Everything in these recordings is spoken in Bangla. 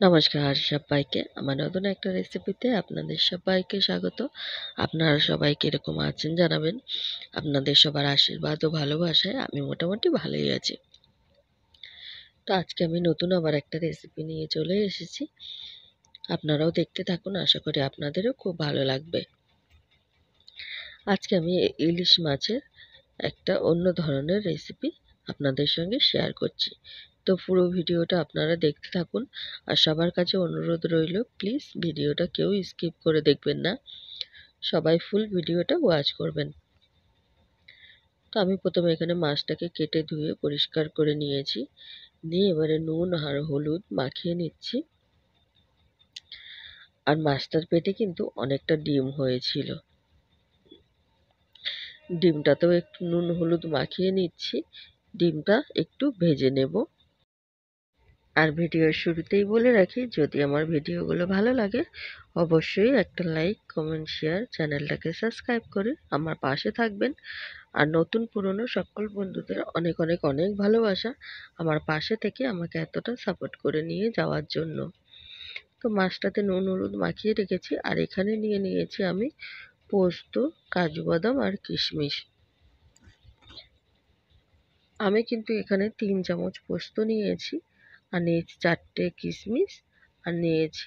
নমস্কার সবাইকে, আমার নতুন একটা রেসিপিতে আপনাদের সবাইকে স্বাগত। আপনারা সবাই কিরকম আছেন জানাবেন। আপনাদের সবার আশীর্বাদ ও ভালোবাসায় আমি মোটামুটি ভালোই আছি। তো আজকে আমি নতুন আবার একটা রেসিপি নিয়ে চলে এসেছি। আপনারাও দেখতে থাকুন, আশা করি আপনাদেরও খুব ভালো লাগবে। আজকে আমি ইলিশ মাছের একটা অন্য ধরনের রেসিপি আপনাদের সঙ্গে শেয়ার করছি। তো পুরো ভিডিওটা আপনারা দেখতে থাকুন। আর সবার কাছে অনুরোধ রইল, প্লিজ ভিডিওটা কেউ স্কিপ করে দেখবেন না, সবাই ফুল ভিডিওটা ওয়াচ করবেন। তো আমি প্রথমে এখানে মাছটাকে কেটে ধুয়ে পরিষ্কার করে নিয়েছি। নিয়ে এবারে নুন আর হলুদ মাখিয়ে নিচ্ছি। আর মাছটার পেটে কিন্তু অনেকটা ডিম হয়েছিল, ডিমটাতেও একটু নুন হলুদ মাখিয়ে নিচ্ছি। ডিমটা একটু ভেজে নেব। আর ভিডিওর শুরুতেই বলে রাখি, যদি আমার ভিডিওগুলো ভালো লাগে অবশ্যই একটা লাইক, কমেন্ট, শেয়ার, চ্যানেলটাকে সাবস্ক্রাইব করে আমার পাশে থাকবেন। আর নতুন পুরনো সকল বন্ধুদের অনেক অনেক অনেক ভালোবাসা আমার পাশে থেকে আমাকে এতটা সাপোর্ট করে নিয়ে যাওয়ার জন্য। তো মাছটাতে নুন হলুদ মাখিয়ে রেখেছি। আর এখানে নিয়ে নিয়েছি আমি পোস্ত, কাজু বাদাম আর কিশমিশ। আমি কিন্তু এখানে 3 চামচ পোস্ত নিয়েছি, আর নিয়েছি 4টে কিশমিশ, আর নিয়েছি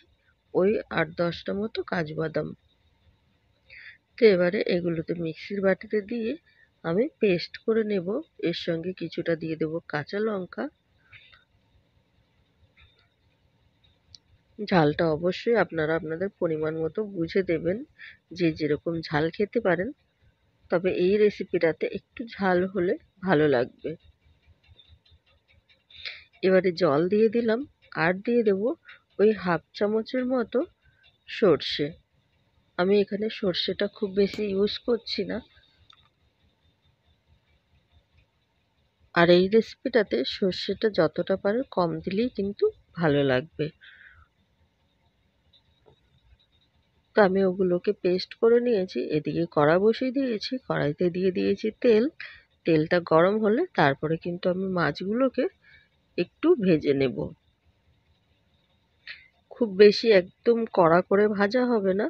ওই 8-10টা মতো কাজু বাদাম। তো এবারে এগুলোতে মিক্সির বাটিতে দিয়ে আমি পেস্ট করে নেব। এর সঙ্গে কিছুটা দিয়ে দেব কাঁচা লঙ্কা। ঝালটা অবশ্যই আপনারা আপনাদের পরিমাণ মতো বুঝে দেবেন, যে যেরকম ঝাল খেতে পারেন। তবে এই রেসিপিটাতে একটু ঝাল হলে ভালো লাগবে। এবারে জল দিয়ে দিলাম, আর দিয়ে দেব ওই 1/2 চামচের মতো সর্ষে। আমি এখানে সর্ষেটা খুব বেশি ইউজ করছি না। আর এই রেসিপিটাতে সর্ষেটা যতটা পারে কম দিলেই কিন্তু ভালো লাগবে। তো আমি ওগুলোকে পেস্ট করে নিয়েছি। এদিকে কড়া বসিয়ে দিয়েছি, কড়াইতে দিয়ে দিয়েছি তেল। তেলটা গরম হলে তারপরে কিন্তু আমি মাছগুলোকে একটু ভেজে নেব। খুব বেশি একদম কড়া করে ভাজা হবে না,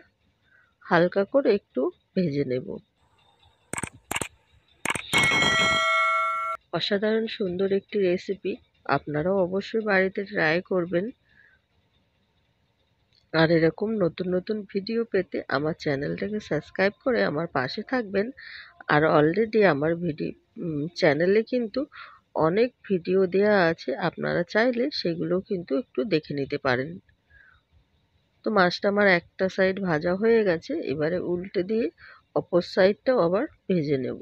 হালকা করে একটু ভেজে নেব। অসাধারণ সুন্দর একটি রেসিপি, আপনারাও অবশ্যই বাড়িতে ট্রাই করবেন। আর এরকম নতুন নতুন ভিডিও পেতে আমার চ্যানেলটাকে সাবস্ক্রাইব করে আমার পাশে থাকবেন। আর অলরেডি আমার চ্যানেলে কিন্তু অনেক ভিডিও দেওয়া আছে, আপনারা চাইলে সেগুলো কিন্তু একটু দেখে নিতে পারেন। তো মাছটা আমার একটা সাইড ভাজা হয়ে গেছে, এবারে উল্টে দিয়ে অপর সাইডটাও আবার ভেজে নেব।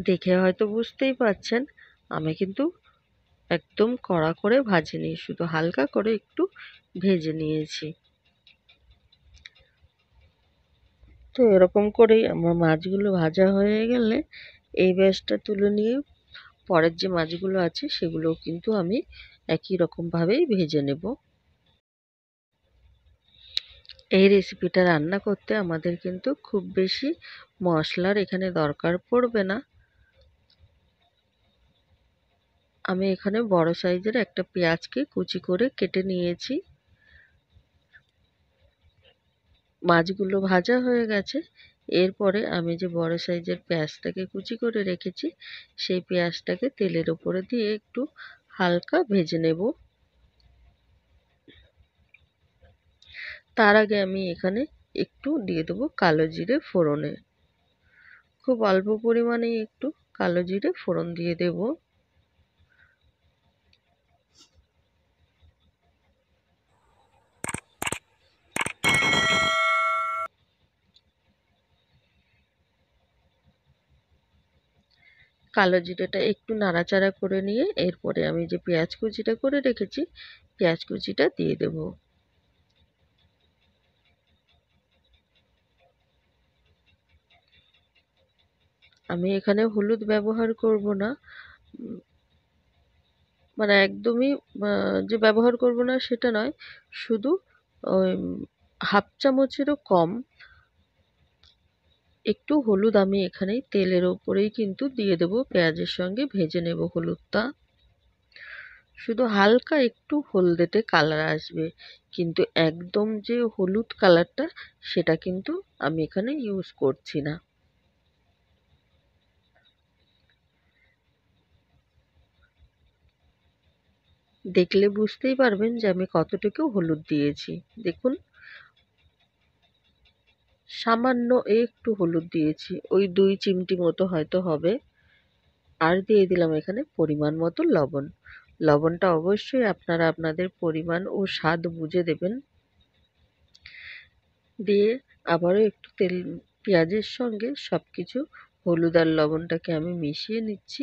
দেখে হয়তো বুঝতেই পারছেন, আমি কিন্তু একদম কড়া করে ভাজিনি, শুধু হালকা করে একটু ভেজে নিয়েছি। তো এরকম করেই আমার মাছগুলো ভাজা হয়ে গেলে এই ব্যাচটা তুলে নিয়ে পরের যে মাছগুলো আছে সেগুলোও কিন্তু আমি একই রকমভাবেই ভেজে নেব। এই রেসিপিটা রান্না করতে আমাদের কিন্তু খুব বেশি মশলার এখানে দরকার পড়বে না। আমি এখানে বড় সাইজের একটা পেঁয়াজকে কুচি করে কেটে নিয়েছি। মাছগুলো ভাজা হয়ে গেছে। এরপরে আমি যে বড় সাইজের পেঁয়াজটাকে কুচি করে রেখেছি সেই পেঁয়াজটাকে তেলের উপরে দিয়ে একটু হালকা ভেজে নেব। তার আগে আমি এখানে একটু দিয়ে দেবো কালো জিরে ফোড়নে। খুব অল্প পরিমাণে একটু কালো জিরে ফোড়ন দিয়ে দেব। কালো জিরেটা একটু নাড়াচাড়া করে নিয়ে এরপরে আমি যে পেঁয়াজ কুচিটা করে রেখেছি পেঁয়াজ কুচিটা দিয়ে দেব। আমি এখানে হলুদ ব্যবহার করব না, মানে একদমই যে ব্যবহার করব না সেটা নয়, শুধু ওই 1/2 চামচেরও কম একটু হলুদ আমি এখানে তেলের ওপরেই কিন্তু দিয়ে দেব, পেঁয়াজের সঙ্গে ভেজে নেব হলুদটা। শুধু হালকা একটু হলদেটে কালার আসবে, কিন্তু একদম যে হলুদ কালারটা সেটা কিন্তু আমি এখানে ইউজ করছি না। দেখলে বুঝতেই পারবেন যে আমি কতটুকু হলুদ দিয়েছি। দেখুন, সামান্য একটু হলুদ দিয়েছি, ওই 2 চিমটি মতো হয়তো হবে। আর দিয়ে দিলাম এখানে পরিমাণ মতো লবণ। লবণটা অবশ্যই আপনারা আপনাদের পরিমাণ ও স্বাদ বুঝে দেবেন। দিয়ে আবারও একটু পেঁয়াজের সঙ্গে সবকিছু হলুদ আর লবণটাকে আমি মিশিয়ে নিচ্ছি।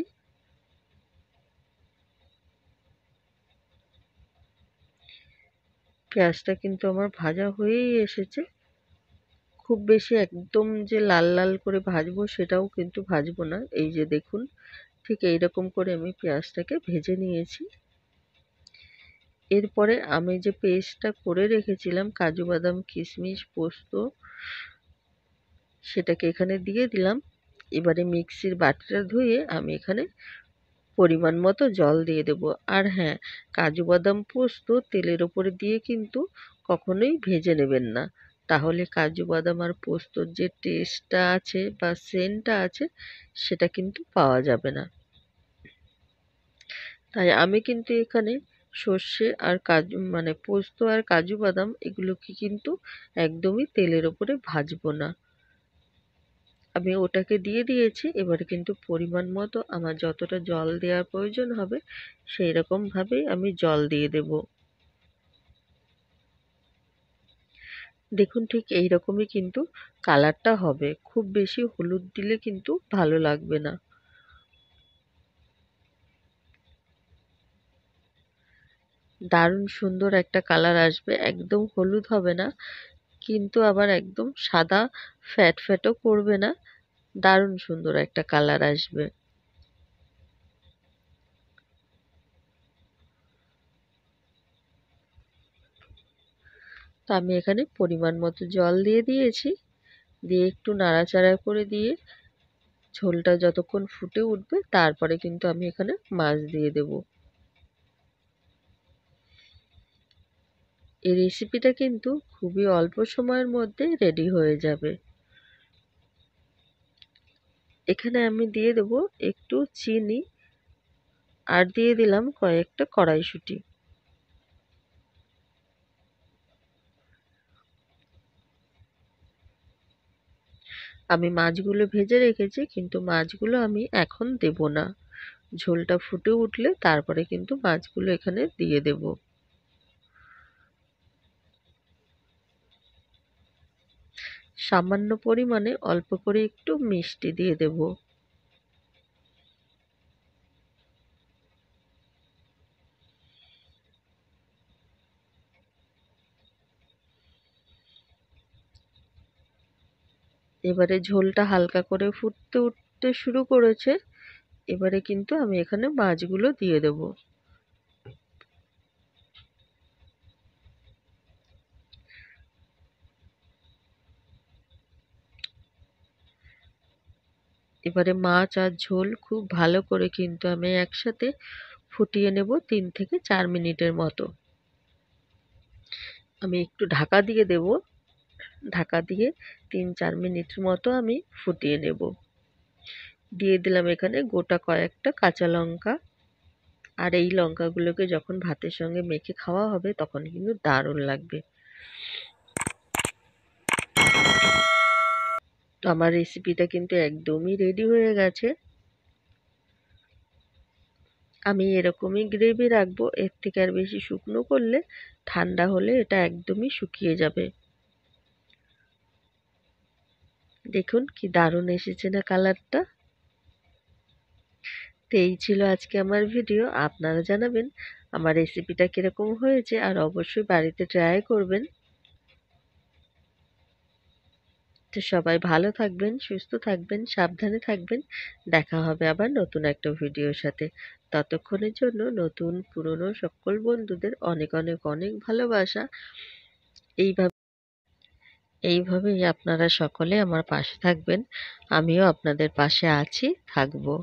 পেঁয়াজটা কিন্তু আমার ভাজা হয়েই এসেছে। খুব বেশি একদম যে লাল লাল করে ভাজবো সেটাও কিন্তু ভাজবো না। এই যে দেখুন, ঠিক এইরকম করে আমি পেঁয়াজটাকে ভেজে নিয়েছি। এরপরে আমি যে পেস্টটা করে রেখেছিলাম কাজু বাদাম কিশমিশ পোস্ত, সেটাকে এখানে দিয়ে দিলাম। এবারে মিক্সির বাটিটা ধুয়ে আমি এখানে পরিমাণ মতো জল দিয়ে দেব। আর হ্যাঁ, কাজু বাদাম পোস্ত তেলের ওপরে দিয়ে কিন্তু কখনোই ভেজে নেবেন না, তাহলে কাজু বাদাম আর পোস্তর যে টেস্টটা আছে বা সেন্টটা আছে সেটা কিন্তু পাওয়া যাবে না। তাই আমি কিন্তু এখানে সর্ষে আর কাজু মানে পোস্ত আর কাজু বাদাম এগুলোকে কিন্তু একদমই তেলের ওপরে ভাজবো না। আমি ওটাকে দিয়ে দিয়েছি। এবারে কিন্তু পরিমাণ মতো আমার যতটা জল দেওয়ার প্রয়োজন হবে সেই রকমভাবেই আমি জল দিয়ে দেব। দেখুন, ঠিক এই রকমই কিন্তু কালারটা হবে। খুব বেশি হলুদ দিলে কিন্তু ভালো লাগবে না। দারুণ সুন্দর একটা কালার আসবে, একদম হলুদ হবে না, কিন্তু আবার একদম সাদা ফ্যাট ফ্যাটও করবে না। দারুণ সুন্দর একটা কালার আসবে। তো আমি এখানে পরিমাণ মতো জল দিয়ে দিয়েছি। দিয়ে একটু নাড়াচাড়া করে দিয়ে ঝোলটা যতক্ষণ ফুটে উঠবে তারপরে কিন্তু আমি এখানে মাছ দিয়ে দেব। এই রেসিপিটা কিন্তু খুবই অল্প সময়ের মধ্যে রেডি হয়ে যাবে। এখানে আমি দিয়ে দেব একটু চিনি আর দিয়ে দিলাম কয়েকটা কড়াইশুঁটি। আমি মাছগুলো ভেজে রেখেছি, কিন্তু মাছগুলো আমি এখন দেব না। ঝোলটা ফুটে উঠলে তারপরে কিন্তু মাছগুলো এখানে দিয়ে দেব। সামান্য পরিমাণে অল্প করে একটু মিষ্টি দিয়ে দেব। এবারে ঝোলটা হালকা করে ফুটতে উঠতে শুরু করেছে। এবারে কিন্তু আমি এখানে মাছগুলো দিয়ে দেব। এবারে মাছ আর ঝোল খুব ভালো করে কিন্তু আমি একসাথে ফুটিয়ে নেব 3 থেকে 4 মিনিটের মতো। আমি একটু ঢাকা দিয়ে দেব। ঢাকা দিয়ে 3-4 মিনিটের মতো আমি ফুটিয়ে নেব। দিয়ে দিলাম এখানে গোটা কয়েকটা কাঁচা লঙ্কা। আর এই লঙ্কাগুলোকে যখন ভাতের সঙ্গে মেখে খাওয়া হবে তখন কিন্তু দারুণ লাগবে। তো আমার রেসিপিটা কিন্তু একদমই রেডি হয়ে গেছে। আমি এরকমই গ্রেভি রাখবো, এর থেকে আর বেশি শুকনো করলে ঠান্ডা হলে এটা একদমই শুকিয়ে যাবে। দেখুন কি দারুণ এসেছে না কালারটা। তো এই ছিল আজকে আমার ভিডিও। আপনারা জানাবেন আমার রেসিপিটা কিরকম হয়েছে, আর অবশ্যই বাড়িতে ট্রাই করবেন। তো সবাই ভালো থাকবেন, সুস্থ থাকবেন, সাবধানে থাকবেন। দেখা হবে আবার নতুন একটা ভিডিওর সাথে। ততক্ষণের জন্য নতুন পুরনো সকল বন্ধুদের অনেক অনেক অনেক ভালোবাসা। এইভাবে এইভাবেই আপনারা সকলে আমার পাশে থাকবেন। আমিও আপনাদের পাশে আছি, থাকবো।